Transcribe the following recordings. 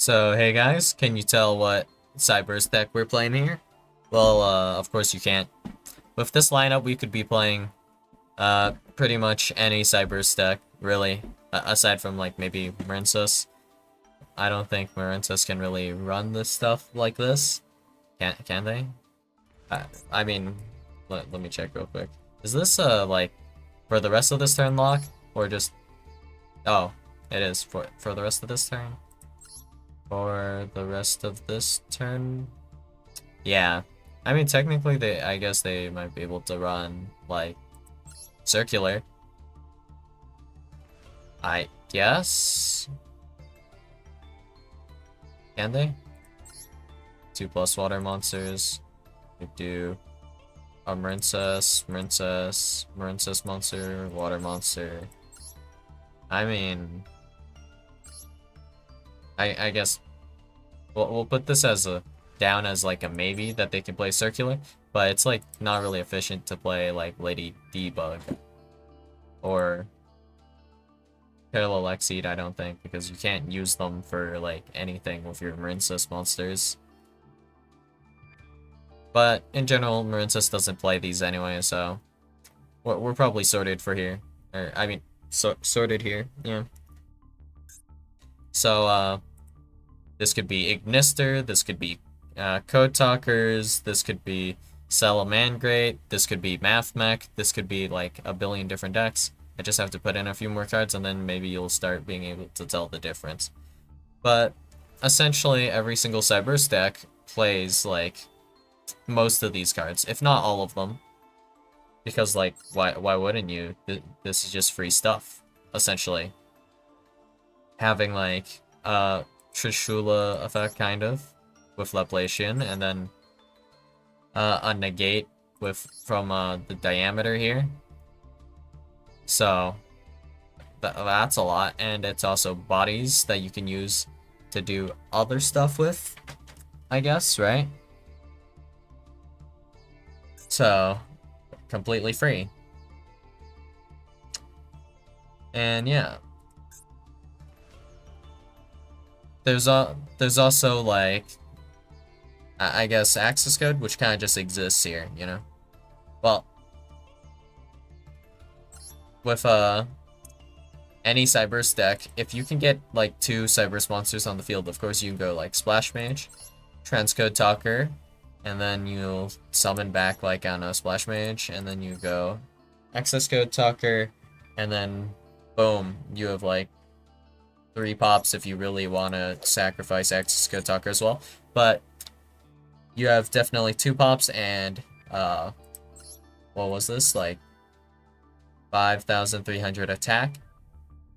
So, hey guys, can you tell what Cyber's deck we're playing here? Well, of course you can't. With this lineup, we could be playing, pretty much any Cyber's deck, really. Aside from, like, maybe Marincess. I don't think Marincess can really run this stuff like this. Can they? I mean, let me check real quick. Is this, like, for the rest of this turn lock? Or just... Oh, it is for the rest of this turn. For the rest of this turn? Yeah. I mean, technically, I guess they might be able to run, like, circular. I guess? Can they? 2+ water monsters. We do a Marincess monster, water monster. I mean... I guess we'll put this as down as like a maybe that they can play circular, but it's like not really efficient to play like Lady Debug or Parallel Exceed, I don't think, because you can't use them for like anything with your Marincess monsters. But in general, Marincess doesn't play these anyway, so we're probably sorted for here. Or I mean, sorted here, yeah. So this could be Ignister, this could be Code Talkers, this could be Salamangreat, this could be Math Mech, this could be like a billion different decks. I just have to put in a few more cards and then maybe you'll start being able to tell the difference. But essentially every single Cyber's deck plays like most of these cards, if not all of them. Because like, why wouldn't you? This is just free stuff, essentially. Having like Trishula effect, kind of, with Laplacian, and then a negate from the diameter here. So that's a lot, and it's also bodies that you can use to do other stuff with, I guess, right? So completely free. And yeah. There's also like I guess access code, which kind of just exists here, you know. Well, with any Cyber's deck, if you can get like 2 Cyber's monsters on the field, of course you can go like Splash Mage, Transcode Talker, and then you'll summon back like on a Splash Mage, and then you go Access Code Talker, and then boom, you have like 3 pops if you really want to sacrifice Access Code Talker as well. But you have definitely 2 pops and, what was this? Like, 5,300 attack,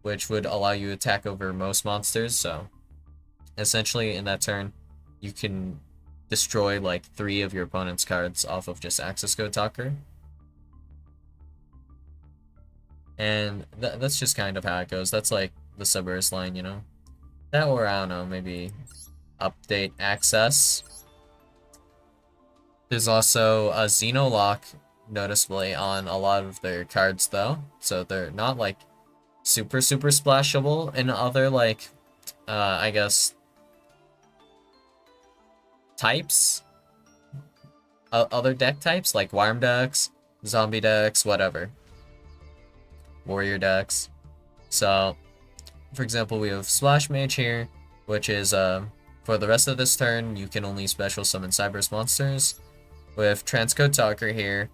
which would allow you to attack over most monsters. So, essentially, in that turn, you can destroy, like, 3 of your opponent's cards off of just Access Code Talker. And that's just kind of how it goes. That's, like, the Subverse line, you know? That, or I don't know, maybe update access. There's also a Xeno lock noticeably on a lot of their cards though, so they're not like super splashable in other like I guess types, other deck types like Worm decks, zombie decks, whatever, warrior decks. So for example, we have Splash Mage here, which is for the rest of this turn you can only special summon Cyber's monsters. With Transcode Talker here,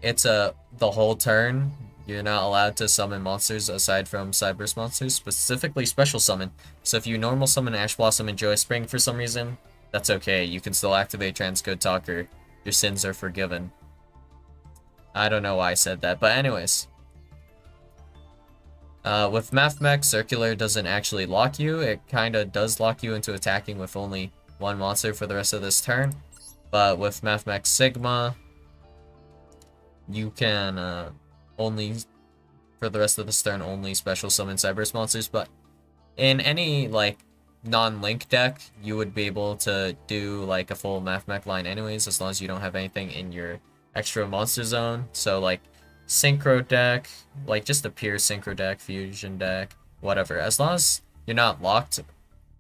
it's the whole turn you're not allowed to summon monsters aside from Cyber's monsters, specifically special summon. So if you normal summon Ash Blossom and Joy Spring for some reason, that's okay. You can still activate Transcode Talker. Your sins are forgiven. I don't know why I said that, but anyways. With Math Mech, Circular doesn't actually lock you. It kinda does lock you into attacking with only 1 monster for the rest of this turn. But with Math Mech Sigma, you can only, for the rest of this turn, only special summon Cyber's monsters. But in any like non-link deck, you would be able to do like a full Math Mech line anyways, as long as you don't have anything in your extra monster zone. So like Synchro deck, like just a pure Synchro deck, Fusion deck, whatever. As long as you're not locked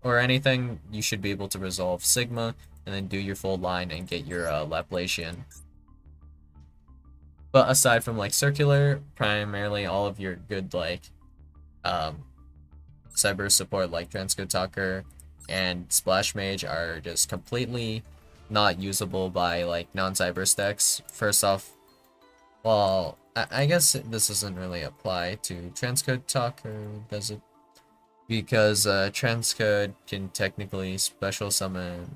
or anything, you should be able to resolve Sigma, and then do your full line and get your Laplacian. But aside from like circular, primarily all of your good like cyber support like Transcode Talker and Splash Mage are just completely not usable by like non-cyber stacks. First off, well, I guess this doesn't really apply to Transcode Talker, does it? Because Transcode can technically special summon.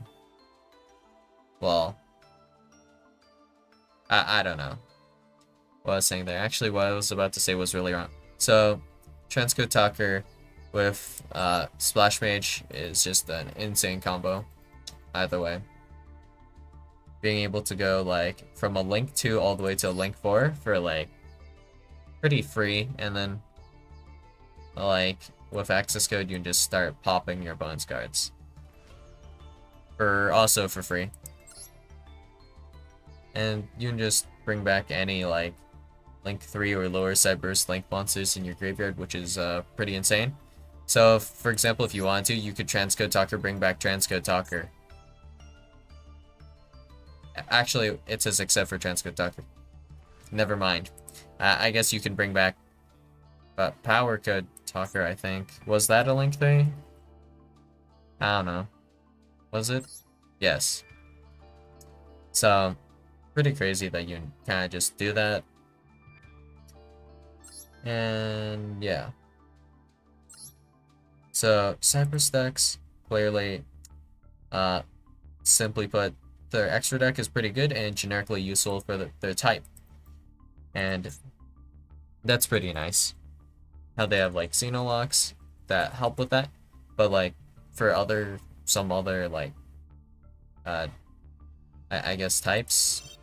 Well, I don't know what I was saying there. Actually, what I was about to say was really wrong. So, Transcode Talker with Splash Mage is just an insane combo. Either way. Being able to go like from a Link 2 all the way to a Link 4 for like pretty free, and then like with access code you can just start popping your bonus cards. Also for free. And you can just bring back any like Link 3 or lower Cyberse Link monsters in your graveyard, which is pretty insane. So, for example, if you want to, you could Transcode Talker, bring back Transcode Talker. Actually, it says except for Transcode Talker. Never mind. I guess you can bring back Power Code Talker, I think. Was that a Link 3? I don't know. Was it? Yes. So, pretty crazy that you kind of just do that. And yeah. So cyber stacks, clearly, simply put, their extra deck is pretty good and generically useful for their type. And that's pretty nice. How they have like Xeno locks that help with that. But like for some other like I guess types.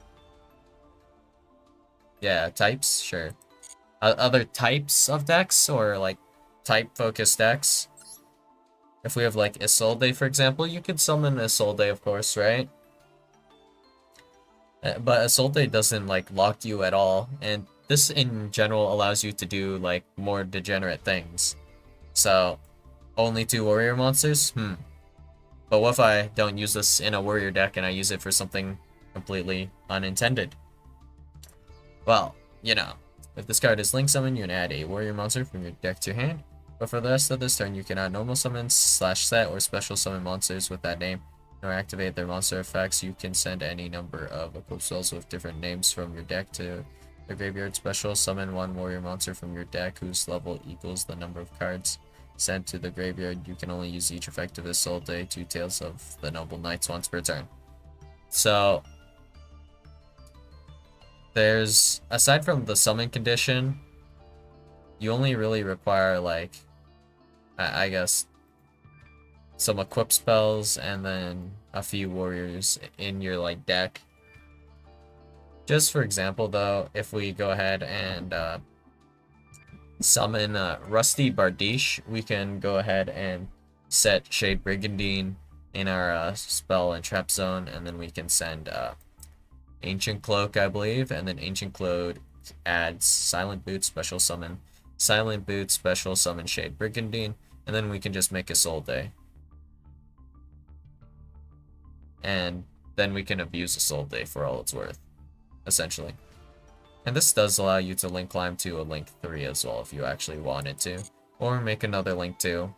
Yeah, types, sure. Other types of decks or like type focused decks. If we have like Isolde, for example, you could summon Isolde, of course, right? But Isolde doesn't like lock you at all, and this in general allows you to do like more degenerate things. So, only 2 warrior monsters? But what if I don't use this in a warrior deck and I use it for something completely unintended? Well, you know, if this card is link summon, you can add a warrior monster from your deck to your hand. But for the rest of this turn, you can add normal summon, /set, or special summon monsters with that name, or activate their monster effects. You can send any number of equipped spells with different names from your deck to the graveyard. Special summon 1 warrior monster from your deck whose level equals the number of cards sent to the graveyard. You can only use each effective Isolde 2 Tales of the Noble Knights once per turn. So, there's, aside from the summon condition, you only really require like, I guess, some equip spells and then a few warriors in your like deck. Just for example though, if we go ahead and summon Rusty Bardiche, we can go ahead and set Shade Brigandine in our spell and trap zone, and then we can send Ancient Cloak, I believe, and then Ancient Cloak adds Silent Boot, special summon Silent Boot, special summon Shade Brigandine, and then we can just make Isolde. And then we can abuse Isolde for all it's worth, essentially. And this does allow you to link climb to a Link 3 as well if you actually wanted to. Or make another Link 2.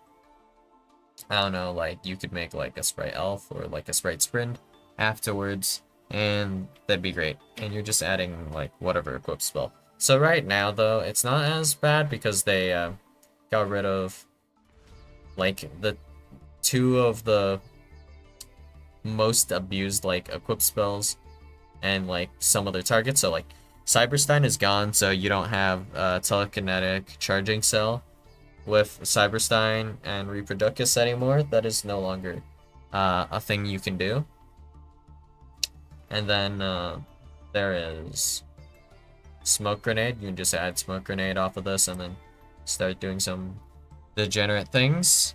I don't know, like you could make like a Sprite Elf or like a Sprite Sprint afterwards, and that'd be great. And you're just adding like whatever equip spell. So right now though, it's not as bad because they got rid of like the 2 of the most abused like equip spells and like some other targets. So like Cyberstein is gone, so you don't have telekinetic charging cell with Cyberstein and Reproducus anymore. That is no longer a thing you can do. And then there is Smoke Grenade. You can just add Smoke Grenade off of this and then start doing some degenerate things.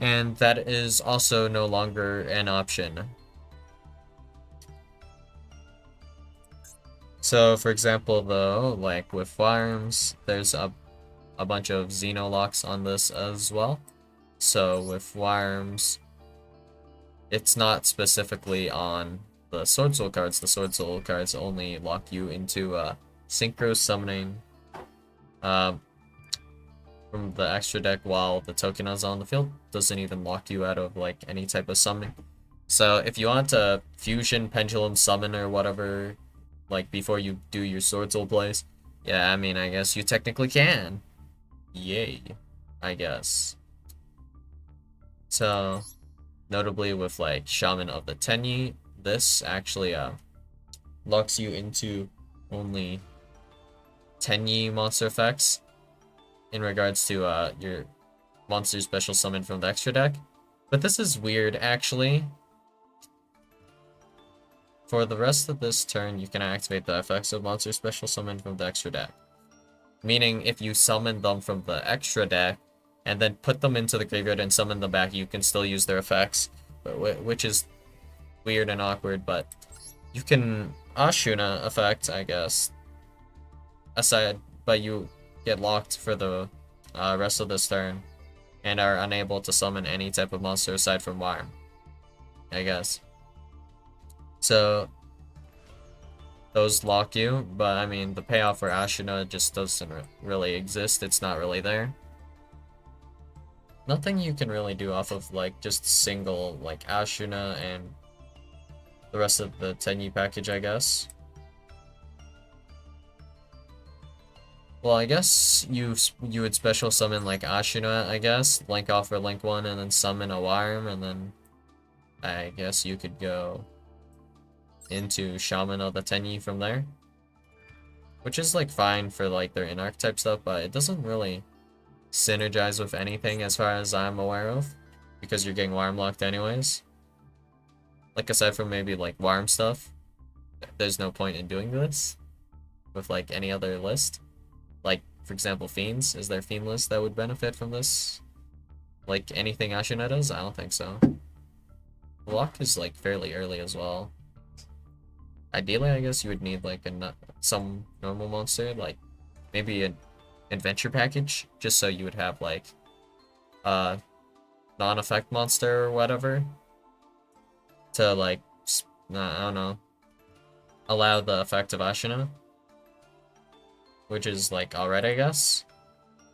And that is also no longer an option. So, for example, though, like with Firearms, there's a bunch of Xeno locks on this as well. So with Worms, it's not specifically on the Sword Soul cards. The Sword Soul cards only lock you into synchro summoning from the extra deck while the token is on the field. Doesn't even lock you out of like any type of summoning. So if you want to fusion pendulum summon or whatever, like before you do your Sword Soul plays, yeah, I mean, I guess you technically can. Yay, I guess. So notably with like Shaman of the Tenyi, this actually locks you into only Tenyi monster effects in regards to your monster special summon from the extra deck. But this is weird actually. For the rest of this turn, you can activate the effects of monster special summon from the extra deck. Meaning if you summon them from the extra deck and then put them into the graveyard and summon them back, you can still use their effects, which is weird and awkward, but you can Ashuna effect, I guess, aside, but you get locked for the rest of this turn and are unable to summon any type of monster aside from Worm, I guess. So those lock you, but I mean, the payoff for Ashuna just doesn't really exist. It's not really there. Nothing you can really do off of like just single like Ashuna and the rest of the Tenyi package, I guess. Well, I guess you would special summon like Ashuna, I guess, link off for link 1 and then summon a Worm, and then I guess you could go into Shaman of the Tenyi from there. Which is like fine for like their in-archetype stuff, but it doesn't really synergize with anything as far as I'm aware of, because you're getting Worm locked anyways. Like aside from maybe like Worm stuff, there's no point in doing this with like any other list. Like, for example, Fiends. Is there Fiend list that would benefit from this? Like anything Ashuna does? I don't think so. Lock is like fairly early as well. Ideally, I guess you would need like some normal monster, like maybe an adventure package, just so you would have like a non-effect monster or whatever to like, I don't know, allow the effect of Ashuna, which is like alright, I guess.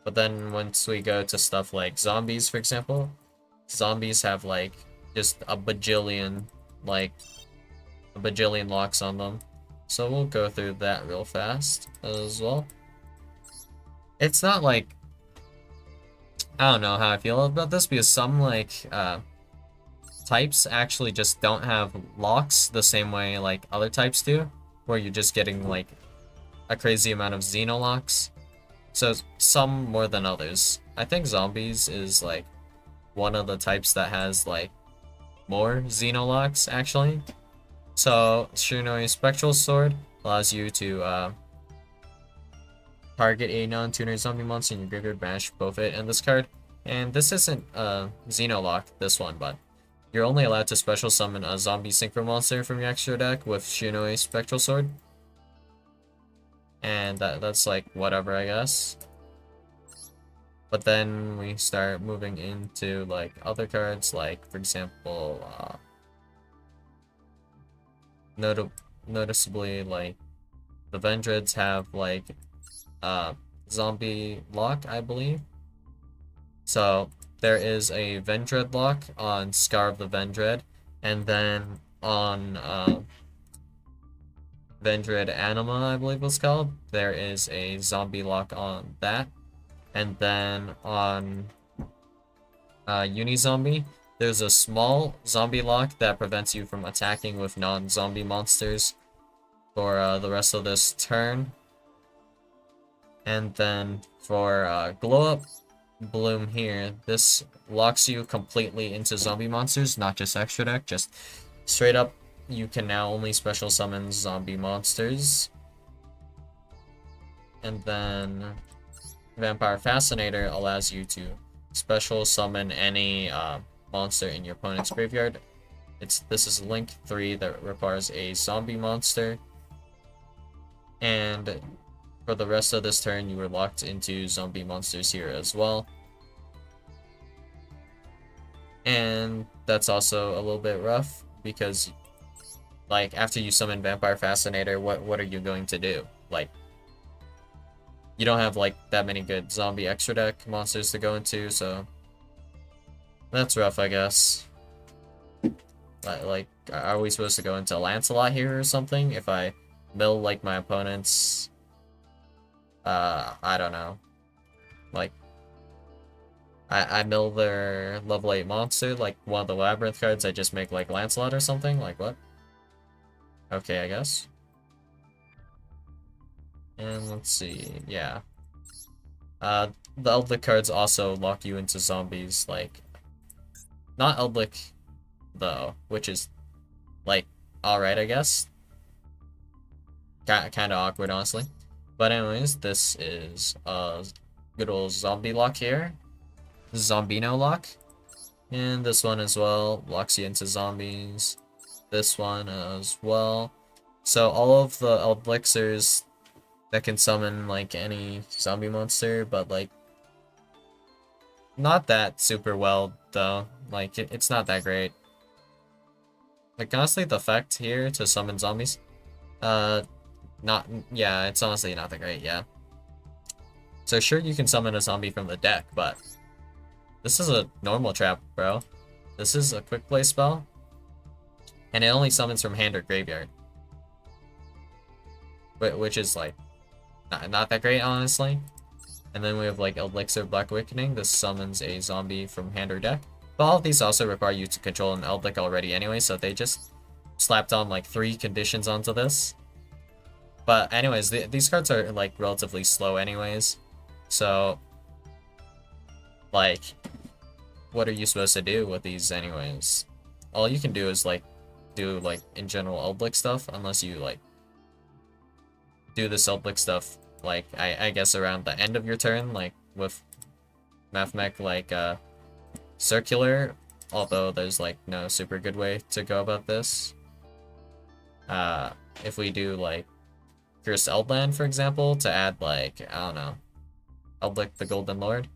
But then once we go to stuff like zombies, for example, zombies have like just a bajillion locks on them. So we'll go through that real fast as well. It's not like, I don't know how I feel about this, because some like types actually just don't have locks the same way like other types do, where you're just getting like a crazy amount of Xeno locks. So some more than others. I think zombies is like one of the types that has like more Xeno locks actually. So Shunoi Spectral Sword allows you to target a non-tuner zombie monster in your graveyard, banish both it and this card. And this isn't Xeno lock, this one, but you're only allowed to special summon a zombie synchro monster from your extra deck with Shunoi Spectral Sword. And that's like whatever, I guess. But then we start moving into like other cards, like for example, noticeably like the Vendreads have like zombie lock, I believe. So there is a Vendread lock on Scar of the Vendread, and then on Vendread Anima, I believe it's called, there is a zombie lock on that. And then on Unizombie, there's a small zombie lock that prevents you from attacking with non-zombie monsters for the rest of this turn. And then for Glow Up Bloom here, this locks you completely into zombie monsters, not just extra deck, just straight up you can now only special summon zombie monsters. And then Vampire Fascinator allows you to special summon any monster in your opponent's graveyard. This is Link 3 that requires a zombie monster. And for the rest of this turn, you were locked into zombie monsters here as well. And that's also a little bit rough because, like, after you summon Vampire Fascinator, what are you going to do? Like, you don't have like that many good zombie extra deck monsters to go into, so that's rough, I guess. Like, are we supposed to go into Lancelot here or something? If I mill like my opponent's, I don't know, like I mill their level 8 monster, like one of the Labyrinth cards, I just make like Lancelot or something? Like what? Okay, I guess. And let's see, yeah. The Eldlik cards also lock you into zombies, like, not Eldlik though, which is like alright, I guess. Kind of awkward, honestly. But anyways, this is a good old zombie lock here. Zombino lock. And this one as well locks you into zombies. This one as well. So all of the elixirs that can summon like any zombie monster, but like not that super well though. Like it's not that great. Like honestly, the effect here to summon zombies, not yeah, it's honestly not that great. Yeah. So sure, you can summon a zombie from the deck, but this is a normal trap, bro. This is a quick play spell, and it only summons from hand or graveyard, which is like not that great, honestly. And then we have like Elixir Black Awakening. This summons a zombie from hand or deck. But all of these also require you to control an Eldlik already anyway, so they just slapped on like 3 conditions onto this. But anyways, these cards are like relatively slow anyways. So, like, what are you supposed to do with these anyways? All you can do is like do like in general Eldlik stuff, unless you like do this Eldlik stuff like I guess around the end of your turn, like with Mathmech like circular, although there's like no super good way to go about this. If we do like Cursed Eldland, for example, to add like, I don't know, Eldlik the Golden Lord,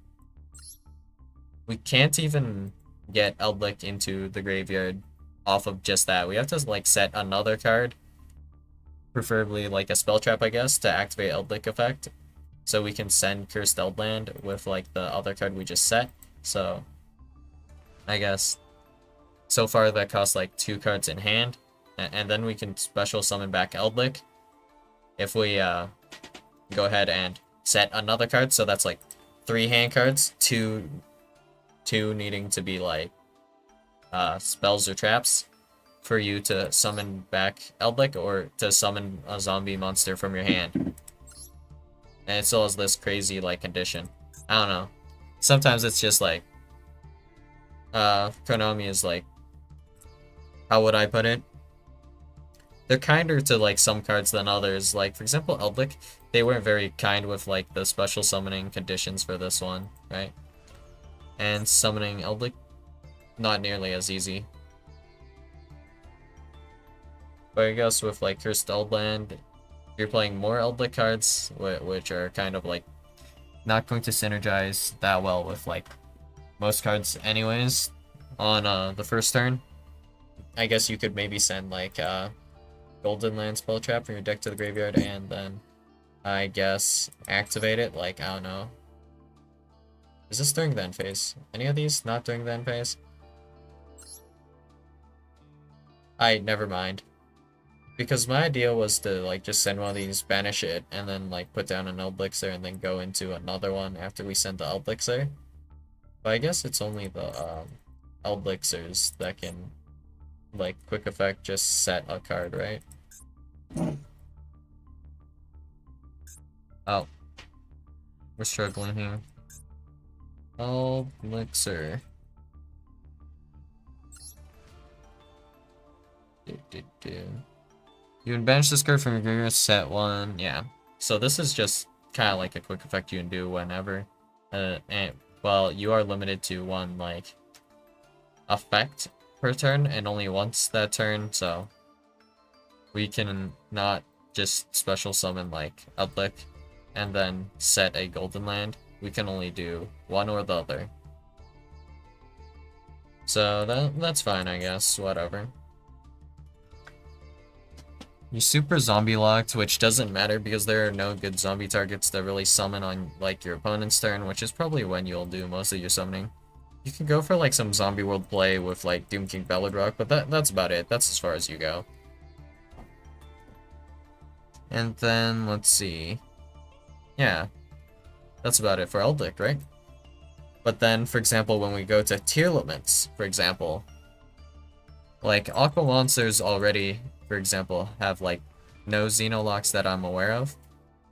we can't even get Eldlik into the graveyard off of just that. We have to like set another card, preferably like a spell trap, I guess, to activate Eldlik effect, so we can send Cursed Eldland with like the other card we just set. So I guess so far that costs like 2 cards in hand, and then we can special summon back Eldlik if we go ahead and set another card. So that's like 3 hand cards, two needing to be like spells or traps for you to summon back Eldlik or to summon a zombie monster from your hand. And it still has this crazy like condition. I don't know. Sometimes it's just like Konami is like, how would I put it? They're kinder to like some cards than others. Like for example, Eldlik, they weren't very kind with like the special summoning conditions for this one, right? And summoning Eldlik, not nearly as easy. But I guess with like Cursed Eldland, you're playing more Eldlik cards, which are kind of like not going to synergize that well with like most cards anyways on the first turn. I guess you could maybe send like Golden Land spell trap from your deck to the graveyard and then I guess activate it. Like, I don't know. Is this during the end phase? Any of these not during the end phase? Never mind. Because my idea was to like just send one of these, banish it, and then like put down an Elixir and then go into another one after we send the Elixir. But I guess it's only the Elixirs that can like quick effect just set a card, right? Oh. We're struggling here. Elixir. You can banish this card from your graveyard, set 1, yeah. So this is just kind of like a quick effect you can do whenever. And, well, you are limited to 1, like, effect per turn, and only once that turn, so we can not just special summon, like, Eldlik, and then set a Golden Land. We can only do one or the other. So that's fine, I guess. Whatever. You super zombie locked, which doesn't matter because there are no good zombie targets that really summon on like your opponent's turn, which is probably when you'll do most of your summoning. You can go for like some zombie world play with like Doom King Belladrock, but that's about it. That's as far as you go. And then let's see. Yeah, that's about it for Eldic, right? But then, for example, when we go to TEARLAMENTs, for example, like Aqua monsters already, for example, have like no Xeno locks that I'm aware of.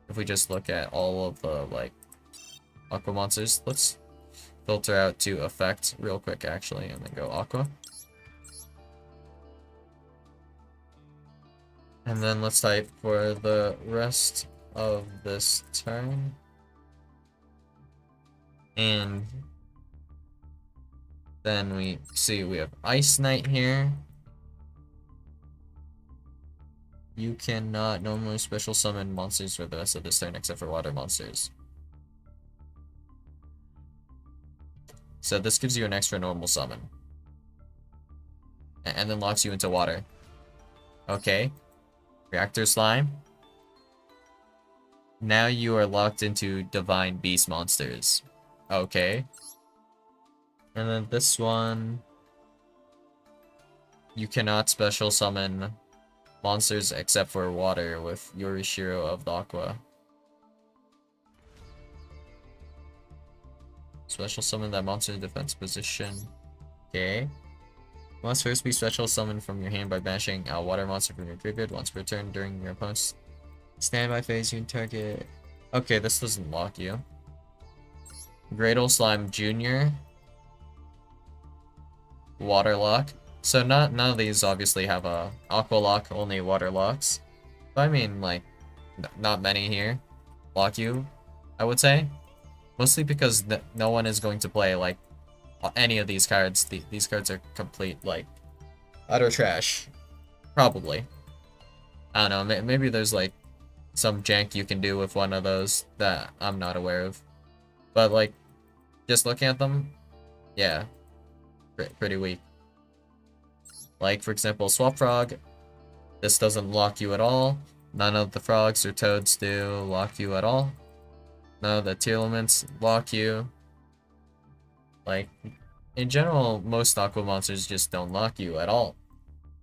If we just look at all of the like Aqua monsters, let's filter out to effect real quick actually, and then go Aqua. And then let's type for the rest of this turn. And then we see we have Ice Knight here. You cannot normally special summon monsters for the rest of this turn except for water monsters. So this gives you an extra normal summon. And then locks you into water. Okay. Reactor Slime. Now you are locked into Divine Beast monsters. Okay. And then this one... You cannot special summon monsters except for water with Yorishiro of the Aqua. Special summon that monster in defense position. Okay. Must first be special summoned from your hand by banishing a water monster from your graveyard once per turn during your opponent's standby phase. You can target. Okay, this doesn't lock you. Gradle Slime Jr. Water lock. So none of these obviously have a aqua lock, only water locks. But I mean, like, not many here lock you, I would say. Mostly because no one is going to play, like, any of these cards. These cards are complete, like, utter trash. Probably. I don't know, maybe there's, like, some jank you can do with one of those that I'm not aware of. But, like, just looking at them, yeah, pretty weak. Like, for example, Swap Frog. This doesn't lock you at all. None of the frogs or toads do lock you at all. None of the TEARLAMENTs lock you. Like, in general, most Aqua monsters just don't lock you at all.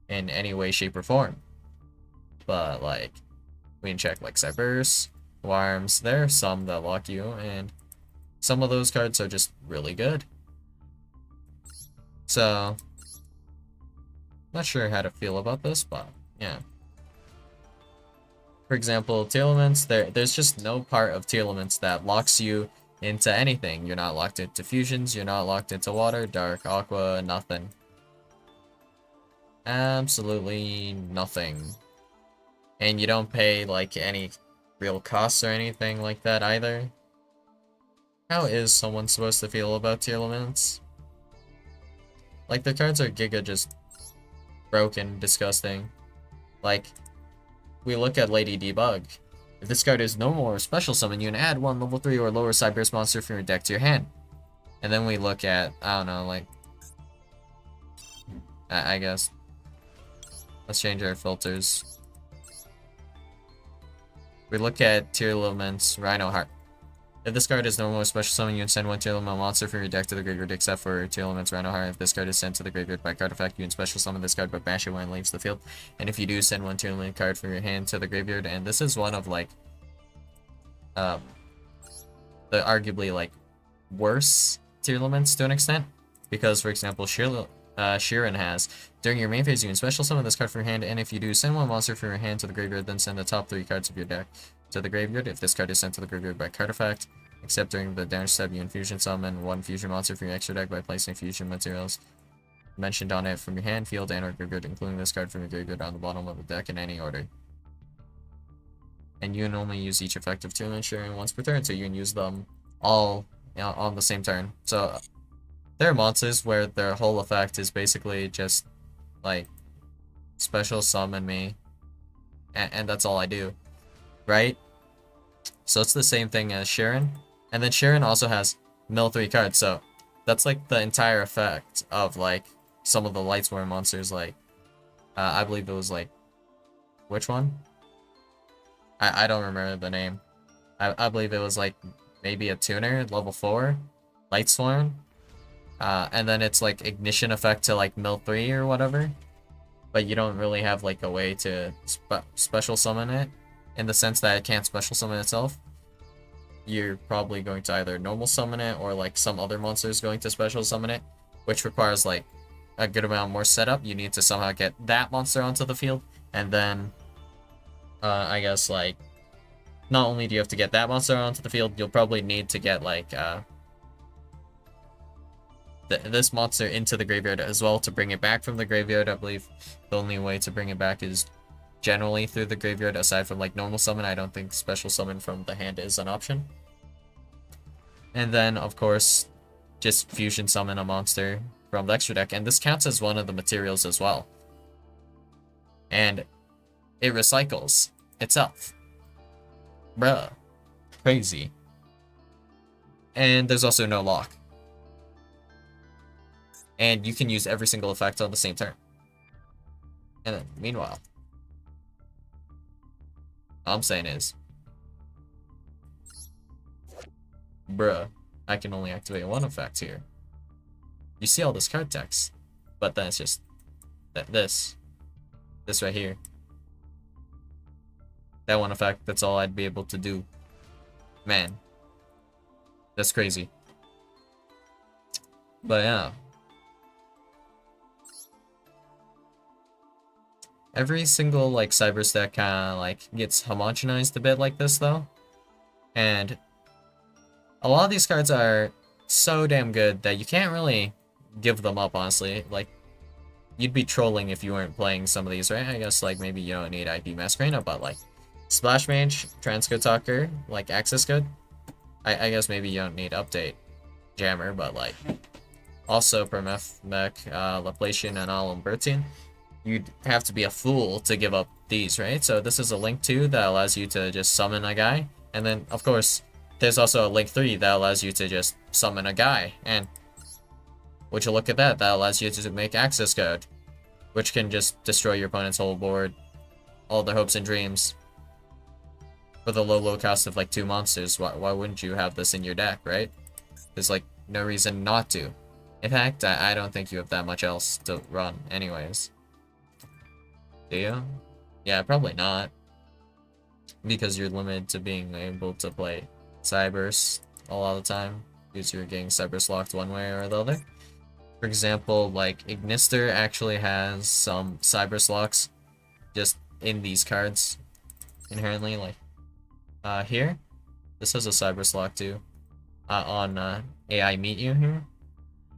In any way, shape, or form. But, like, we can check, like, Cyberse, Worms. There are some that lock you, and some of those cards are just really good. So... not sure how to feel about this, but yeah. For example, TEARLAMENTs, there's just no part of TEARLAMENTs that locks you into anything. You're not locked into fusions, you're not locked into water, dark, aqua, nothing. Absolutely nothing. And you don't pay like any real costs or anything like that either. How is someone supposed to feel about TEARLAMENTs? Like, the cards are giga just broken, disgusting. Like, we look at Lady Debug. If this card is no more special summon, you can add one level 3 or lower Cyberse monster from your deck to your hand. And then we look at, I don't know, like, I guess. Let's change our filters. We look at TEARLAMENT's Rhino Heart. If this card is no more special summon, you can send one TEARLAMENT monster from your deck to the graveyard except for TEARLAMENT's Rhino Heart. If this card is sent to the graveyard by card effect, you can special summon this card but bash it when it leaves the field. And if you do, send one TEARLAMENT card from your hand to the graveyard. And this is one of, like, the arguably, like, worse TEARLAMENTs to an extent. Because, for example, Sheeran has. During your main phase, you can special summon this card from your hand, and if you do, send one monster from your hand to the graveyard, then send the top 3 cards of your deck to the graveyard. If this card is sent to the graveyard by card effect, except during the damage step, you can fusion summon one fusion monster from your extra deck by placing fusion materials mentioned on it from your hand, field, and or graveyard, including this card from your graveyard on the bottom of the deck in any order. And you can only use each effective TEARLAMENT Sheeran once per turn, so you can use them all on the same turn. So there are monsters where their whole effect is basically just, like, special summon me, and that's all I do, right? So it's the same thing as Sheeran, and then Sheeran also has mill 3 cards, so That's like the entire effect of like some of the Lightsworn monsters. Like I believe it was like, which one? I don't remember the name. I believe it was like maybe a tuner, level 4, Lightsworn. And then it's like ignition effect to like mill 3 or whatever. But you don't really have like a way to special summon it, in the sense that it can't special summon itself. You're probably going to either normal summon it, or like some other monster is going to special summon it, which requires like a good amount more setup. You need to somehow get that monster onto the field, and then I guess like not only do you have to get that monster onto the field, you'll probably need to get like this monster into the graveyard as well to bring it back from the graveyard. I believe the only way to bring it back is generally through the graveyard, aside from like normal summon. I don't think special summon from the hand is an option. And then, of course, just fusion summon a monster from the extra deck, and this counts as one of the materials as well. And it recycles itself. Bruh. Crazy. And there's also no lock. And you can use every single effect on the same turn. And then, meanwhile, all I'm saying is, bruh, I can only activate one effect here. You see all this card text, but then it's just this right here. That one effect, that's all I'd be able to do. Man, that's crazy. But yeah. Every single like cyber stack kind of like gets homogenized a bit like this though. And a lot of these cards are so damn good that you can't really give them up, honestly. Like, you'd be trolling if you weren't playing some of these, right? I guess like maybe you don't need IP Masquerade, but like Splash Mage, Transcode Talker, like Access Code. I guess maybe you don't need Update Jammer, but like also Permeth Mech, Laplacian, and Alambertian. You'd have to be a fool to give up these, right? So this is a Link 2 that allows you to just summon a guy. And then, of course, there's also a Link 3 that allows you to just summon a guy. And would you look at that? That allows you to make Access Code, which can just destroy your opponent's whole board, all their hopes and dreams, for the low cost of like 2 monsters. Why wouldn't you have this in your deck, right? There's like no reason not to. In fact, I don't think you have that much else to run anyways. Do you? Yeah, probably not. Because you're limited to being able to play Cybers a lot of the time, because you're getting Cybers locked one way or the other. For example, like Ignister actually has some Cybers locks just in these cards inherently. Like here, this has a Cybers lock too on AI Meet You here.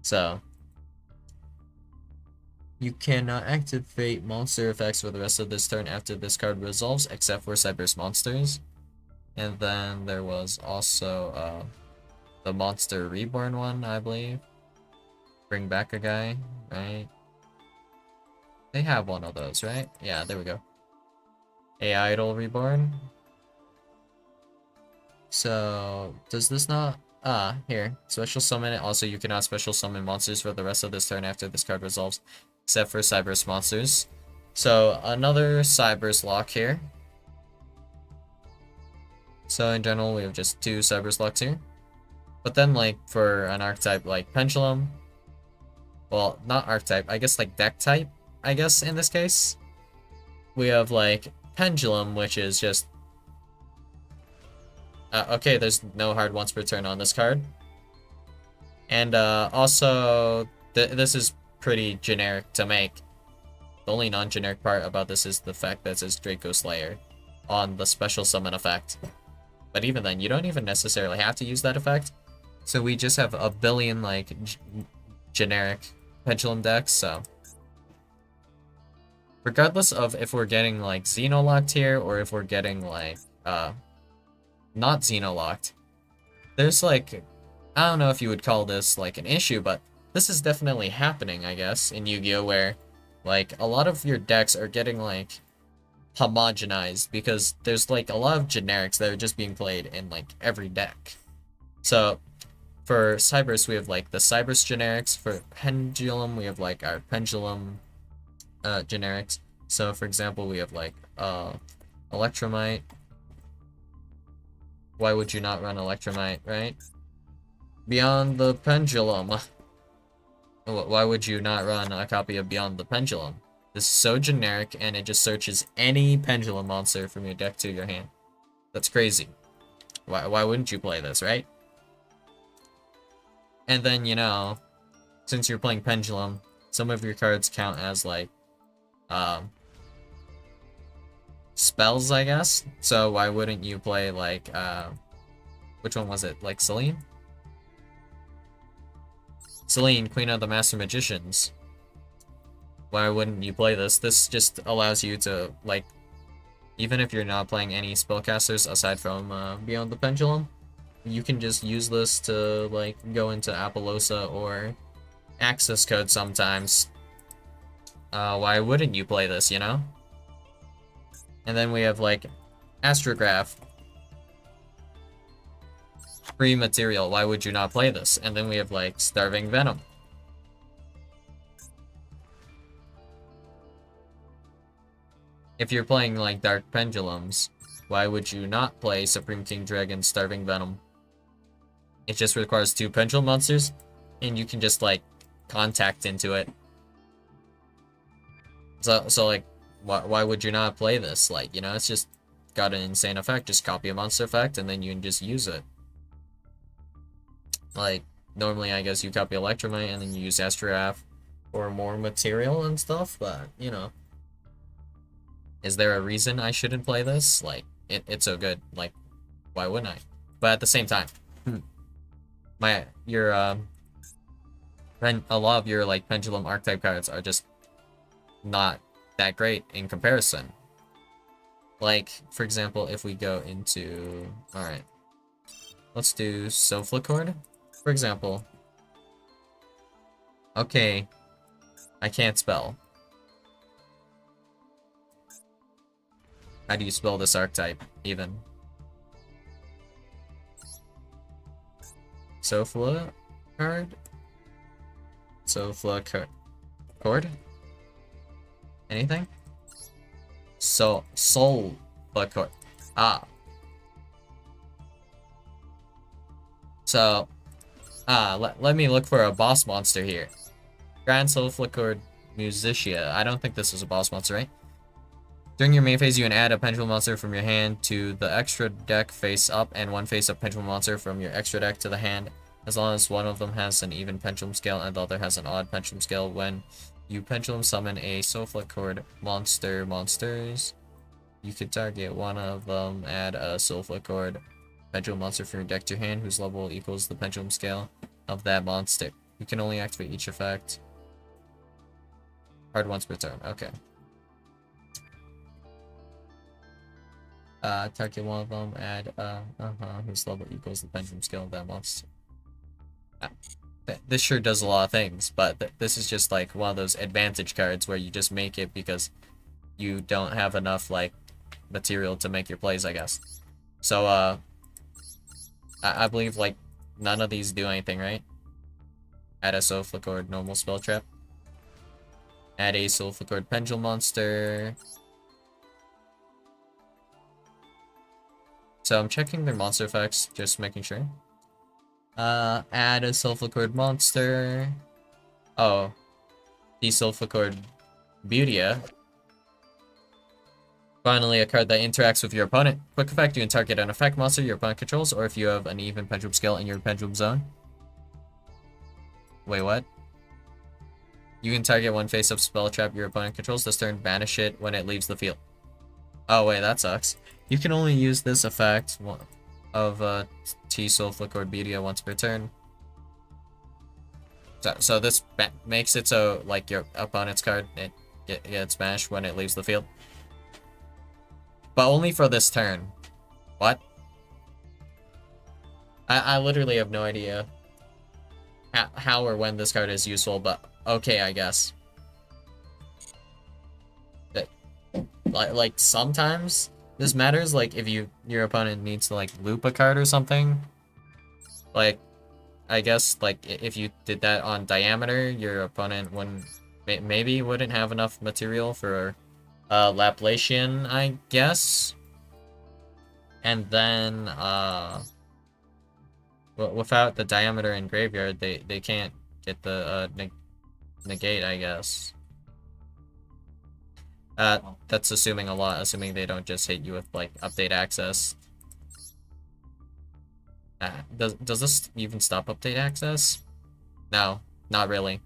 So you cannot activate monster effects for the rest of this turn after this card resolves, except for Cybers monsters. And then there was also the Monster Reborn one, I believe. Bring back a guy, right? They have one of those, right? Yeah, there we go. AI Idol Reborn. So, does this not... here. Special summon it. Also, you cannot special summon monsters for the rest of this turn after this card resolves, except for Cybers monsters. So, another Cybers lock here. So, in general, we have just 2 Cybers locks here. But then, like, for an archetype like Pendulum... Well, not archetype, I guess like deck type, I guess in this case. We have like Pendulum, which is just... okay, there's no hard once per turn on this card. And also, this is pretty generic to make. The only non-generic part about this is the fact that it says Draco Slayer on the special summon effect. But even then, you don't even necessarily have to use that effect. So we just have a billion like generic Pendulum decks, so regardless of if we're getting like Xeno locked here or if we're getting like not Xeno locked, there's like, I don't know if you would call this like an issue, but this is definitely happening, I guess, in Yu-Gi-Oh, where like a lot of your decks are getting like homogenized because there's like a lot of generics that are just being played in like every deck. So For Cybers, we have like the Cybers generics. For Pendulum, we have like our Pendulum generics. So for example, we have like Electromite. Why would you not run Electromite, right? Beyond the Pendulum. Why would you not run a copy of Beyond the Pendulum? This is so generic, and it just searches any Pendulum monster from your deck to your hand. That's crazy. Why wouldn't you play this, right? And then, you know, since you're playing Pendulum, some of your cards count as, like, spells, I guess? So why wouldn't you play, like, which one was it? Like, Selene? Selene, Queen of the Master Magicians. Why wouldn't you play this? This just allows you to, like, even if you're not playing any spellcasters aside from Beyond the Pendulum, you can just use this to, like, go into Appaloosa or Access Code sometimes. Why wouldn't you play this, you know? And then we have, like, Astrograph. Free material, why would you not play this? And then we have, like, Starving Venom. If you're playing, like, Dark Pendulums, why would you not play Supreme King Dragon Starving Venom? It just requires 2 Pendulum monsters, and you can just, like, contact into it. So like, why would you not play this? Like, you know, it's just got an insane effect. Just copy a monster effect, and then you can just use it. Like, normally, I guess you copy Electromite, and then you use Astrograph for more material and stuff, but, you know. Is there a reason I shouldn't play this? Like, it's so good. Like, why wouldn't I? But at the same time, a lot of your, like, Pendulum archetype cards are just not that great in comparison. Like, for example, if we go into... Alright. Let's do Soflacord, for example. Okay. I can't spell. How do you spell this archetype, even? Sofla card? Sofla cord? Anything? Soul cord. Ah. So, let me look for a boss monster here. Grand Sulflicord Musicia. I don't think this is a boss monster, right? During your main phase, you can add a Pendulum monster from your hand to the extra deck face up, and 1 face up Pendulum monster from your extra deck to the hand, as long as one of them has an even Pendulum scale and the other has an odd Pendulum scale. When you Pendulum summon a Sulflicord monsters, you can target one of them, add a Sulflicord Pendulum monster from your deck to your hand, whose level equals the Pendulum scale of that monster. You can only activate each effect card once per turn. Okay. Target one of them, add, whose level equals the Pendulum scale of that monster. This sure does a lot of things, but this is just, like, one of those advantage cards where you just make it because you don't have enough, like, material to make your plays, I guess. So, I believe, like, none of these do anything, right? Add a Sulflicord normal spell trap. Add a Sulflicord Pendulum monster. So I'm checking their monster effects, just making sure. Add a Sulflicord monster. Oh. The Sulflicord Beautia. Finally, a card that interacts with your opponent. Quick effect, you can target an effect monster your opponent controls, or if you have an even Pendulum scale in your Pendulum zone. Wait, what? You can target 1 face-up spell trap your opponent controls this turn, banish it when it leaves the field. Oh wait, that sucks. You can only use this effect of T Sulflicord Beautia once per turn. So this makes it so, like, your opponent's card gets banished when it leaves the field. But only for this turn. What? I literally have no idea how or when this card is useful, but okay, I guess. Like sometimes this matters, like if your opponent needs to, like, loop a card or something. Like, I guess like if you did that on diameter, your opponent wouldn't maybe wouldn't have enough material for Laplacian, I guess. And then without the diameter in graveyard, they can't get the negate, I guess. That's assuming a lot, assuming they don't just hit you with like update access. Does this even stop update access? No, not really.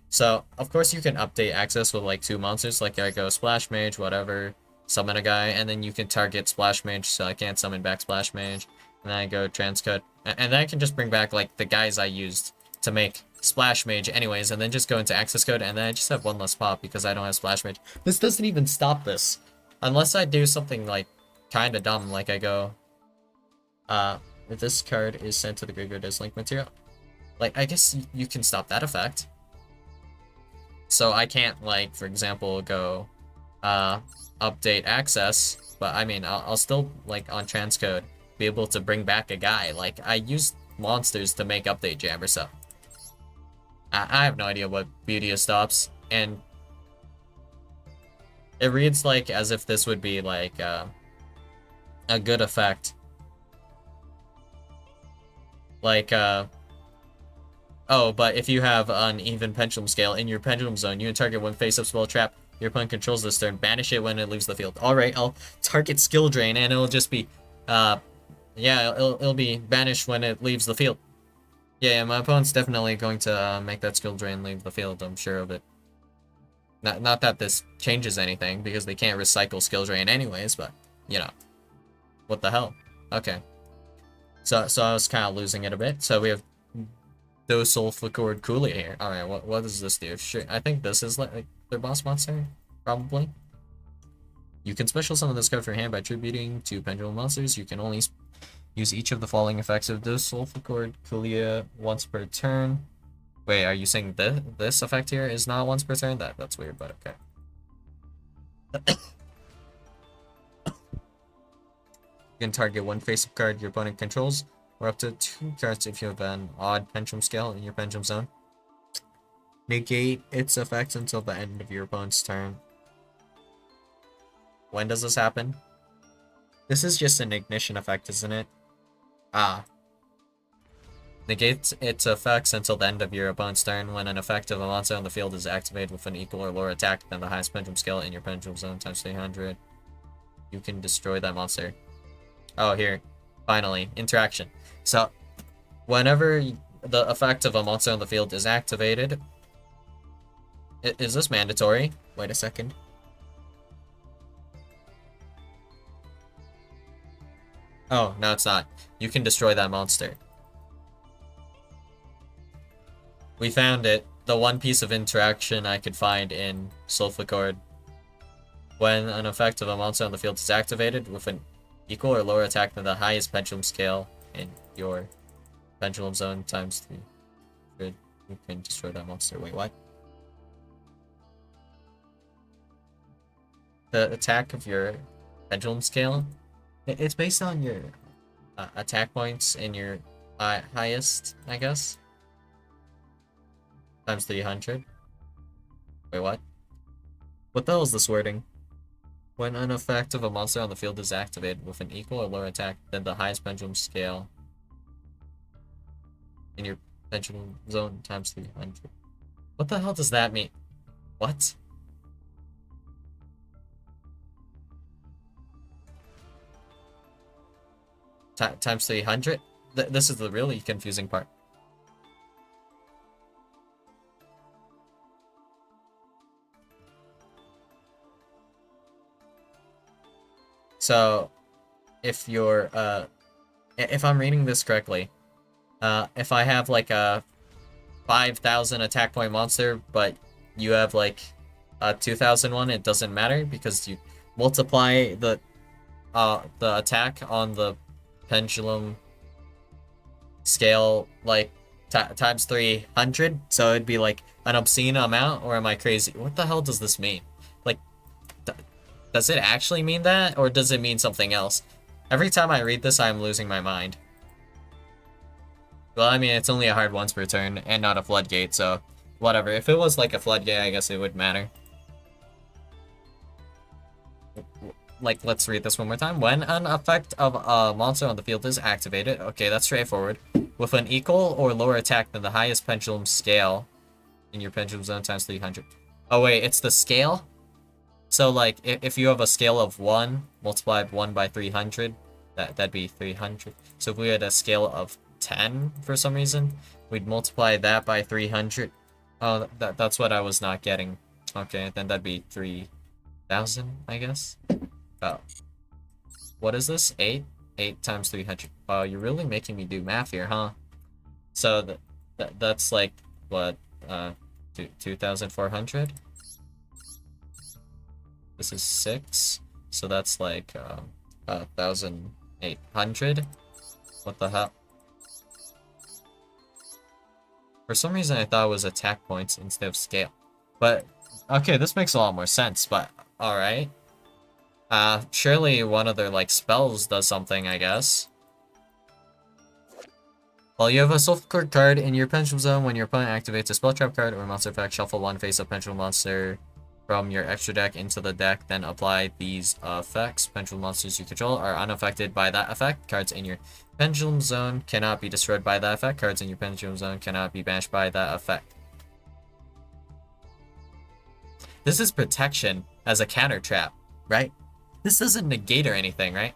So, of course you can update access with like 2 monsters, like I go Splash Mage, whatever, summon a guy, and then you can target Splash Mage, so I can't summon back Splash Mage. And then I go Transcode, and then I can just bring back like the guys I used to make Splash Mage anyways, and then just go into access code, and then I just have one less pop because I don't have Splash Mage. This doesn't even stop this. Unless I do something like kinda dumb, like I go, if this card is sent to the graveyard as link material. Like, I guess you can stop that effect. So I can't, like, for example, go, update access, but I mean, I'll still, like, on transcode, be able to bring back a guy. Like, I use monsters to make update jammer, so I have no idea what beauty stops, and it reads like as if this would be, like, a good effect. Like, oh, but if you have an even pendulum scale in your pendulum zone, you can target one face-up spell trap your opponent controls this turn. Banish it when it leaves the field. Alright, I'll target skill drain, and it'll just be, yeah, it'll be banished when it leaves the field. Yeah, my opponent's definitely going to make that skill drain leave the field, I'm sure of it. Not that this changes anything, because they can't recycle skill drain anyways, but, you know. What the hell? Okay. So I was kind of losing it a bit. So we have Docile Flicord Coolia here. Alright, what does this do? Sure, I think this is like their boss monster, probably. You can special summon this card for hand by tributing to pendulum monsters. You can only use each of the following effects of Docile Flicord Coolia once per turn. Wait, are you saying this effect here is not once per turn? That's weird, but okay. You can target one face-up card your opponent controls, or up to 2 cards if you have an odd pendulum scale in your pendulum zone. Negate its effects until the end of your opponent's turn. When does this happen? This is just an ignition effect, isn't it? Ah. Negates its effects until the end of your opponent's turn. When an effect of a monster on the field is activated with an equal or lower attack than the highest pendulum scale in your pendulum zone times 300, you can destroy that monster. Oh, here. Finally. Interaction. So, whenever the effect of a monster on the field is activated... Is this mandatory? Wait a second. Oh, no it's not. You can destroy that monster. We found it. The one piece of interaction I could find in Sulficord. When an effect of a monster on the field is activated with an equal or lower attack than the highest pendulum scale in your pendulum zone times 3. You can destroy that monster. Wait, what? The attack of your pendulum scale? It's based on your attack points in your highest, I guess. Times 300. Wait, what? What the hell is this wording? When an effect of a monster on the field is activated with an equal or lower attack than the highest pendulum scale in your pendulum zone times 300. What the hell does that mean? What? Times 300? This is the really confusing part. So, if you're, if I'm reading this correctly, if I have like a 5,000 attack point monster, but you have like a 2,001, it doesn't matter because you multiply the attack on the pendulum scale like times 300, so it'd be like an obscene amount, or am I crazy? What the hell does this mean? Like, does it actually mean that, or does it mean something else? Every time I read this, I'm losing my mind. Well, I mean, it's only a hard once per turn and not a floodgate, so whatever. If it was like a floodgate, I guess it would matter. Like, let's read this one more time. When an effect of a monster on the field is activated, okay, that's straightforward, with an equal or lower attack than the highest pendulum scale in your pendulum zone times 300. Oh, wait, it's the scale? So, like, if you have a scale of 1, multiplied 1 by 300, that'd be 300. So if we had a scale of 10 for some reason, we'd multiply that by 300. Oh, that's what I was not getting. Okay, then that'd be 3,000, I guess. Oh. What is this? 8? 8 times 300. Oh, you're really making me do math here, huh? So that's like, what, 2,400? This is 6, so that's like 1,800. What the hell? For some reason, I thought it was attack points instead of scale. But okay, this makes a lot more sense. But all right, surely one of their like spells does something, I guess. Well, you have a Soulful card in your Pendulum Zone. When your opponent activates a spell trap card or monster effect, shuffle one face-up Pendulum monster from your extra deck into the deck, then apply these effects. Pendulum monsters you control are unaffected by that effect. Cards in your Pendulum Zone cannot be destroyed by that effect. Cards in your Pendulum Zone cannot be banished by that effect. This is protection as a counter trap, right? This doesn't negate or anything, right?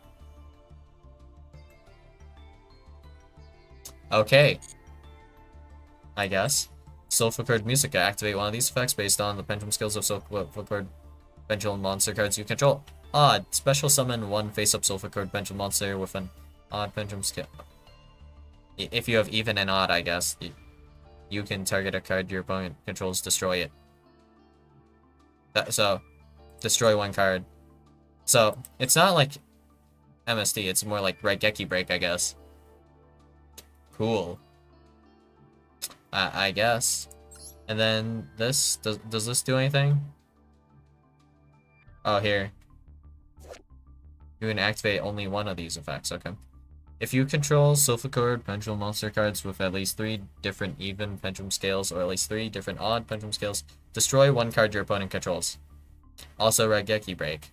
Okay. I guess. Soulful Card Musica. Activate one of these effects based on the pendulum skills of Soulful Card Pendulum monster cards you control. Odd. Special summon one face-up Soulful Card Pendulum monster with an odd pendulum skill. If you have even and odd, I guess, you can target a card your opponent controls, destroy it. So, destroy one card. So, it's not like MST, it's more like Raigeki Break, I guess. Cool. I guess. And then this, does this do anything? Oh, here. You can activate only one of these effects, okay. If you control Soulful Card Pendulum monster cards with at least 3 different even pendulum scales or at least 3 different odd pendulum scales, destroy one card your opponent controls. Also Raigeki Break.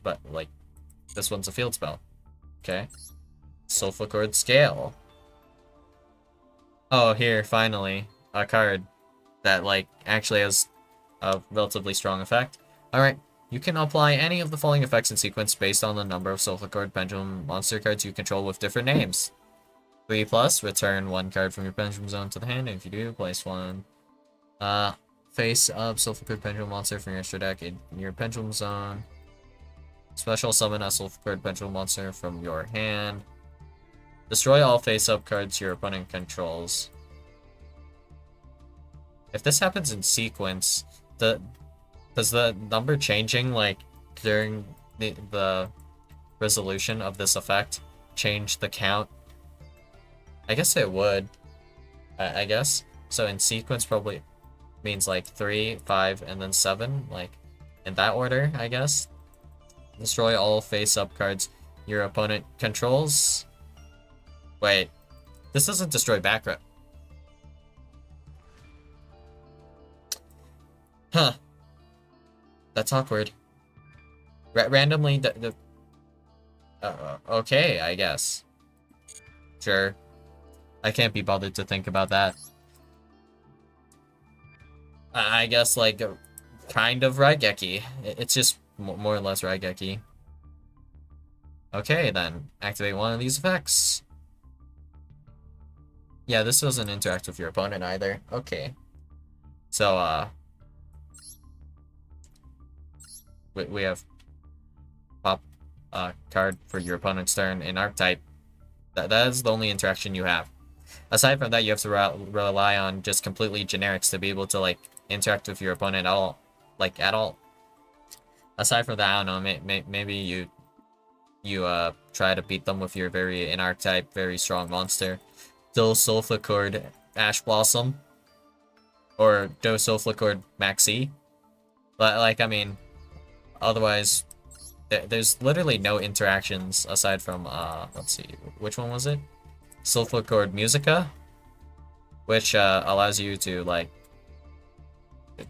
But, like, this one's a field spell. Okay. Soulful Card Scale. Oh, here, finally. A card that, like, actually has a relatively strong effect. Alright, you can apply any of the following effects in sequence based on the number of Soulful Card Pendulum monster cards you control with different names. 3+, return one card from your Pendulum Zone to the hand, and if you do, place one face up Soulful Card Pendulum monster from your extra deck in your Pendulum Zone. Special summon a Soulful Card Pendulum monster from your hand. Destroy all face-up cards your opponent controls. If this happens in sequence, does the number changing, like, during the resolution of this effect change the count? I guess it would. I guess. So in sequence probably means, like, 3, 5, and then 7, like, in that order, I guess. Destroy all face-up cards your opponent controls. Wait, this doesn't destroy back row. Huh. That's awkward. Randomly, okay, I guess. Sure. I can't be bothered to think about that. I guess, like, kind of Raigeki. It's just more or less Raigeki. Okay, then. Activate one of these effects. Yeah, this doesn't interact with your opponent either. Okay. So, we have pop a card for your opponent's turn in archetype. That is the only interaction you have. Aside from that, you have to rely on just completely generics to be able to, like, interact with your opponent at all. Like, at all. Aside from that, I don't know, maybe you try to beat them with your very in archetype, very strong monster. Do Soulful Card Ash Blossom. Or Do Soulful Card Maxi. But, like, I mean, otherwise, there's literally no interactions aside from, let's see, which one was it? Soulful Chord Musica, which allows you to like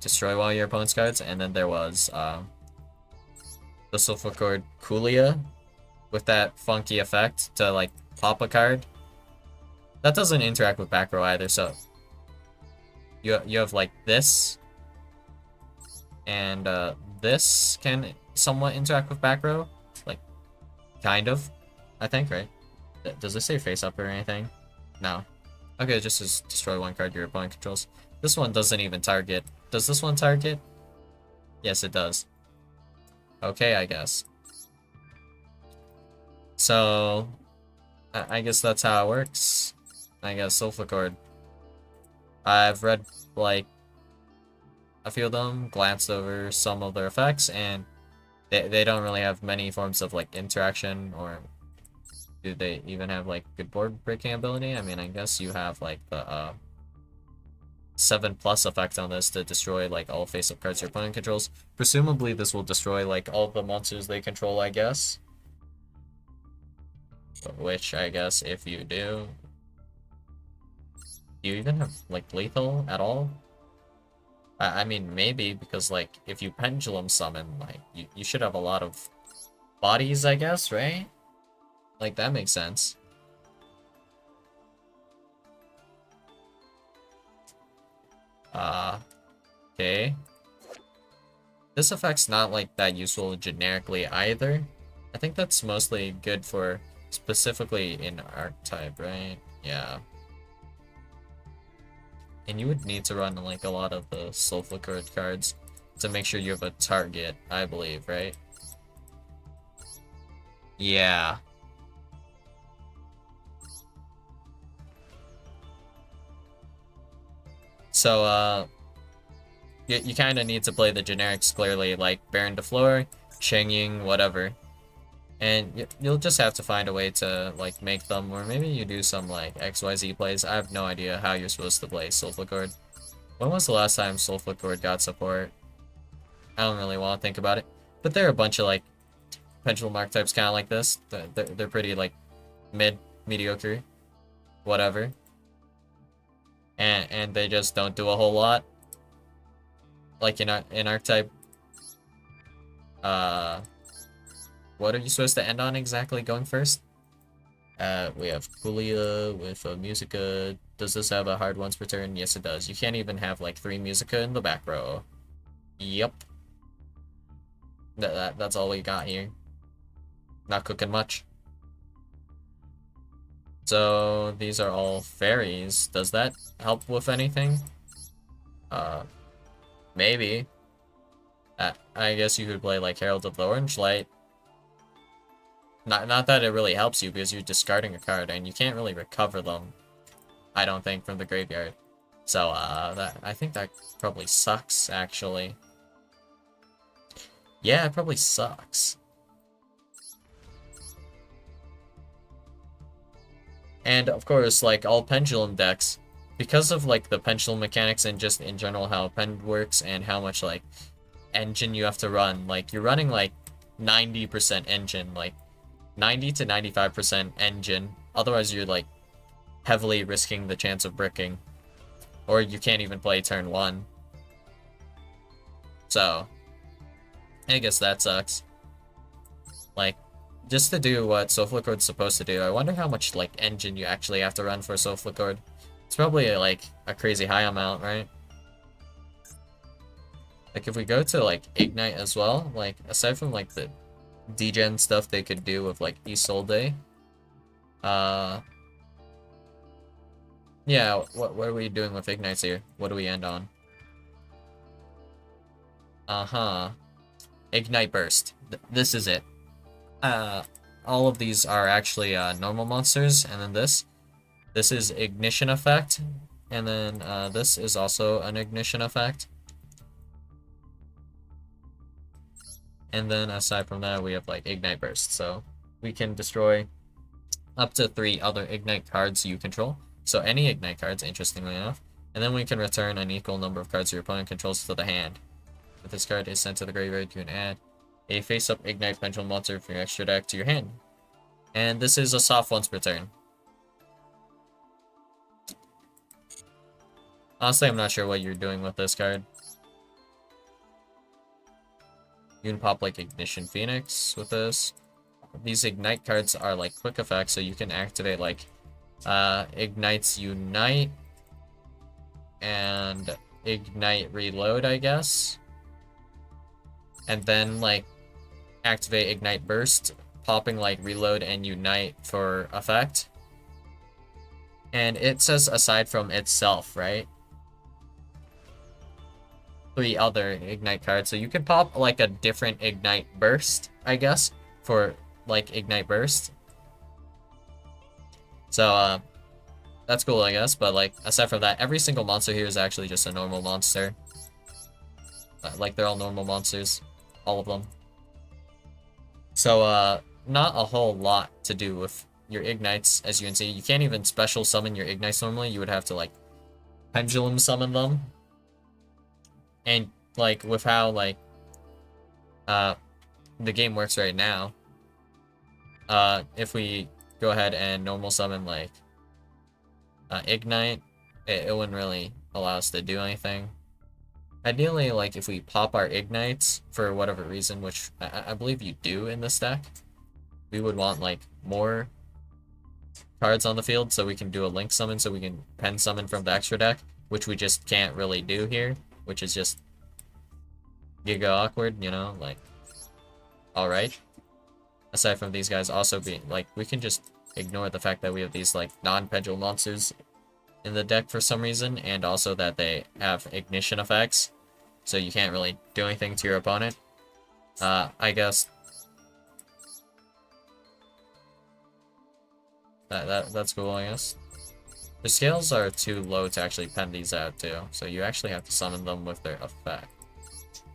destroy one of your opponent's cards, and then there was the Soulful Chord Coolia with that funky effect to like pop a card. That doesn't interact with back row either, so you have like this, and this can somewhat interact with back row, like kind of, I think, right? Does this say face up or anything? No. Okay, just says destroy one card your opponent controls. This one doesn't even target. Does this one target? Yes, it does. Okay, I guess. So, I guess that's how it works. I guess Soulful Chord. I've read, like, a few of them, glanced over some of their effects, and they don't really have many forms of, like, interaction, or do they even have, like, good board breaking ability? I mean, I guess you have, like, the, 7+ effect on this to destroy, like, all face-up cards your opponent controls. Presumably, this will destroy, like, all the monsters they control, I guess. Which, I guess, if you do... Do you even have, like, lethal at all? I mean, maybe, because, like, if you pendulum summon, like, you should have a lot of bodies, I guess, right? Like, that makes sense. Okay. This effect's not, like, that useful generically either. I think that's mostly good for specifically in archetype, right? Yeah. And you would need to run, like, a lot of the Soulful Chord cards to make sure you have a target, I believe, right? Yeah. So, you kind of need to play the generics clearly, like Baron de Fleur, Cheng Ying, whatever. And you'll just have to find a way to, like, make them, or maybe you do some, like, XYZ plays. I have no idea how you're supposed to play Soulful Chord. When was the last time Soulful Chord got support? I don't really want to think about it. But there are a bunch of, like, pendulum archetypes kind of like this. They're pretty, like, mediocre, whatever. And they just don't do a whole lot. Like, in archetype, what are you supposed to end on exactly going first? We have Coolia with Musica. Does this have a hard once per turn? Yes, it does. You can't even have, like, 3 Musica in the back row. Yep. That's all we got here. Not cooking much. So, these are all fairies. Does that help with anything? Maybe. I guess you could play, like, Herald of the Orange Light. Not that it really helps you, because you're discarding a card, and you can't really recover them, I don't think, from the graveyard. So, I think that probably sucks, actually. Yeah, it probably sucks. And, of course, like, all pendulum decks, because of, like, the pendulum mechanics and just in general how Pend works and how much, like, engine you have to run, like, you're running, like, 90% engine, like, 90 to 95% engine. Otherwise, you're, like, heavily risking the chance of bricking. Or you can't even play turn 1. So, I guess that sucks. Like, just to do what Soulful Chord's supposed to do, I wonder how much, like, engine you actually have to run for Soulful Chord. It's probably, like, a crazy high amount, right? Like, if we go to, like, Ignite as well, like, aside from, like, the degen stuff they could do with, like, Isolde, yeah, what are we doing with Ignites here? What do we end on? Ignite Burst. This is it. All of these are actually normal monsters, and then this is Ignition Effect, and then this is also an Ignition Effect. And then aside from that, we have, like, Ignite Burst, so we can destroy up to 3 other Ignite cards you control. So any Ignite cards, interestingly enough. And then we can return an equal number of cards your opponent controls to the hand. If this card is sent to the graveyard, you can add a face-up Ignite Pendulum monster from your extra deck to your hand. And this is a soft once per turn. Honestly, I'm not sure what you're doing with this card. You can pop like Ignition Phoenix with this. These Ignite cards are like quick effects, so you can activate like Ignites Unite and Ignite Reload, I guess. And then like activate Ignite Burst, popping like Reload and Unite for effect. And it says aside from itself, right? 3 other Ignite cards. So you can pop like a different Ignite Burst, I guess, for like Ignite Burst. So that's cool, I guess. But like aside from that, every single monster here is actually just a normal monster. Like they're all normal monsters, all of them. So not a whole lot to do with your Ignites, as you can see. You can't even special summon your Ignites normally. You would have to like pendulum summon them. And like with how like the game works right now, if we go ahead and normal summon like Ignite, it wouldn't really allow us to do anything. Ideally, like if we pop our Ignites for whatever reason, which I believe you do in this deck, we would want like more cards on the field so we can do a link summon, so we can pen summon from the extra deck, which we just can't really do here, which is just giga awkward, you know, like, alright. Aside from these guys also being, like, we can just ignore the fact that we have these, like, non-pendulum monsters in the deck for some reason, and also that they have ignition effects, so you can't really do anything to your opponent. I guess that's cool, I guess. The scales are too low to actually pen these out, too, so you actually have to summon them with their effect.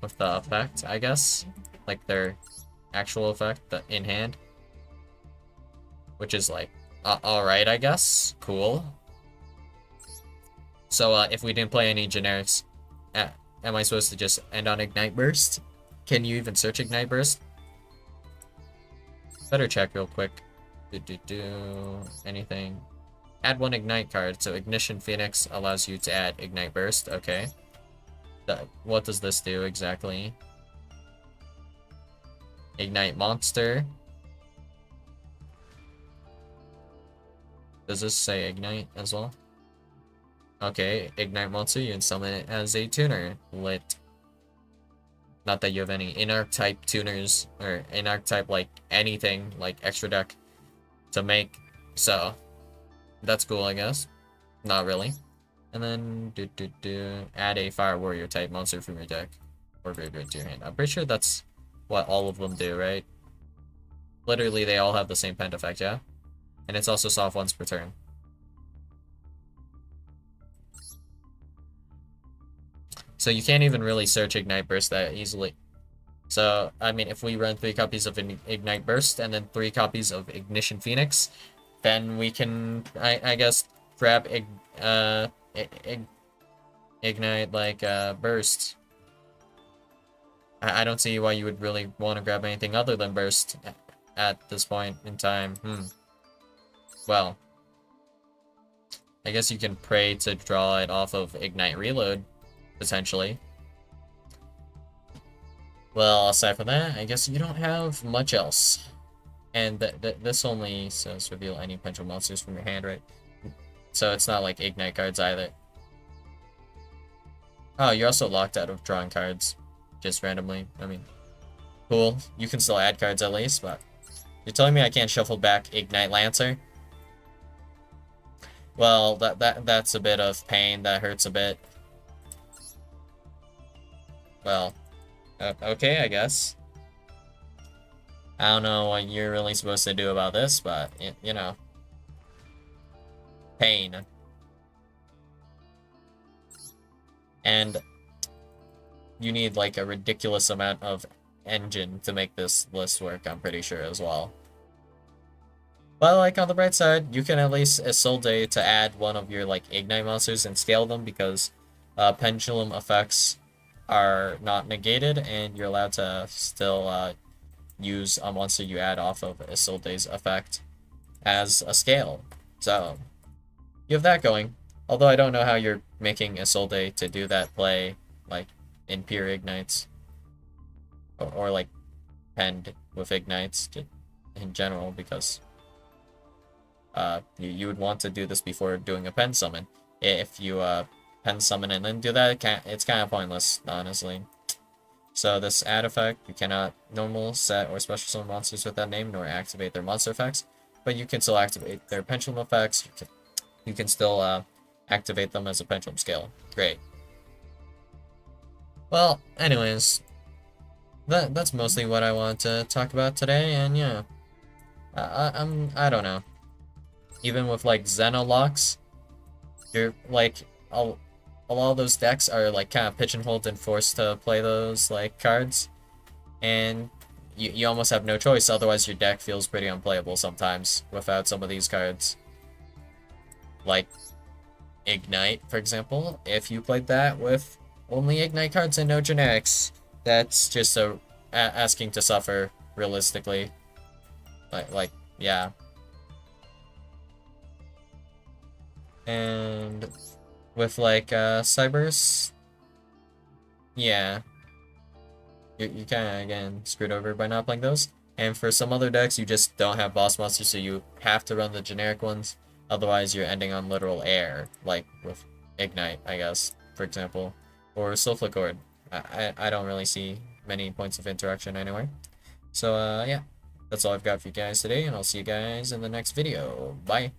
With the effect, I guess. Like, their actual effect in hand. Which is, like, alright, I guess. Cool. So, if we didn't play any generics, am I supposed to just end on Ignite Burst? Can you even search Ignite Burst? Better check real quick. Anything. Add 1 Ignite card. So Ignition Phoenix allows you to add Ignite Burst. Okay. What does this do exactly? Ignite Monster. Does this say Ignite as well? Okay, Ignite Monster, you can summon it as a tuner. Lit. Not that you have any in-archetype tuners, or in-archetype, like, anything, like, extra deck to make. So, that's cool, I guess. Not really. And then, add a Fire Warrior type monster from your deck. Or graveyard to your hand. I'm pretty sure that's what all of them do, right? Literally, they all have the same pent effect, yeah? And it's also soft once per turn. So you can't even really search Ignite Burst that easily. So, I mean, if we run 3 copies of Ignite Burst and then 3 copies of Ignition Phoenix, then we can, I guess, grab Ignite, like, Burst. I don't see why you would really want to grab anything other than Burst at this point in time. Well, I guess you can pray to draw it off of Ignite Reload, potentially. Well, aside from that, I guess you don't have much else. And this only says reveal any potential monsters from your hand, right? So it's not like Ignite cards either. Oh, you're also locked out of drawing cards. Just randomly. I mean, cool. You can still add cards at least, but you're telling me I can't shuffle back Ignite Lancer? Well, that's a bit of pain. That hurts a bit. Well, okay, I guess. I don't know what you're really supposed to do about this, but, you know. Pain. And you need, like, a ridiculous amount of engine to make this list work, I'm pretty sure, as well. But, like, on the bright side, you can at least Isolde to add one of your, like, Ignite monsters and scale them, because pendulum effects are not negated, and you're allowed to still use a monster you add off of Isolde's effect as a scale. So, you have that going. Although I don't know how you're making Isolde to do that play, like, in pure ignites. Or like, penned with ignites in general, because you would want to do this before doing a pen summon. If you pen summon and then do that, it's kind of pointless, honestly. So this add effect, you cannot normal, set, or special summon monsters with that name, nor activate their monster effects, but you can still activate their pendulum effects. You can still activate them as a pendulum scale. Great. Well, anyways, that's mostly what I want to talk about today, and yeah, I don't know. Even with like Xeno locks, you're like a lot of those decks are like kind of pigeonholed and forced to play those like cards, and you almost have no choice. Otherwise, your deck feels pretty unplayable sometimes without some of these cards. Like Ignite, for example. If you played that with only Ignite cards and no generics, that's just asking to suffer realistically. Like yeah. And with like Cybers, yeah, you kind of again screwed over by not playing those. And for some other decks, you just don't have boss monsters, so you have to run the generic ones. Otherwise, you're ending on literal air, like with Ignite, I guess, for example, or Soulflick Cord. I don't really see many points of interaction anywhere. So yeah, that's all I've got for you guys today, and I'll see you guys in the next video. Bye.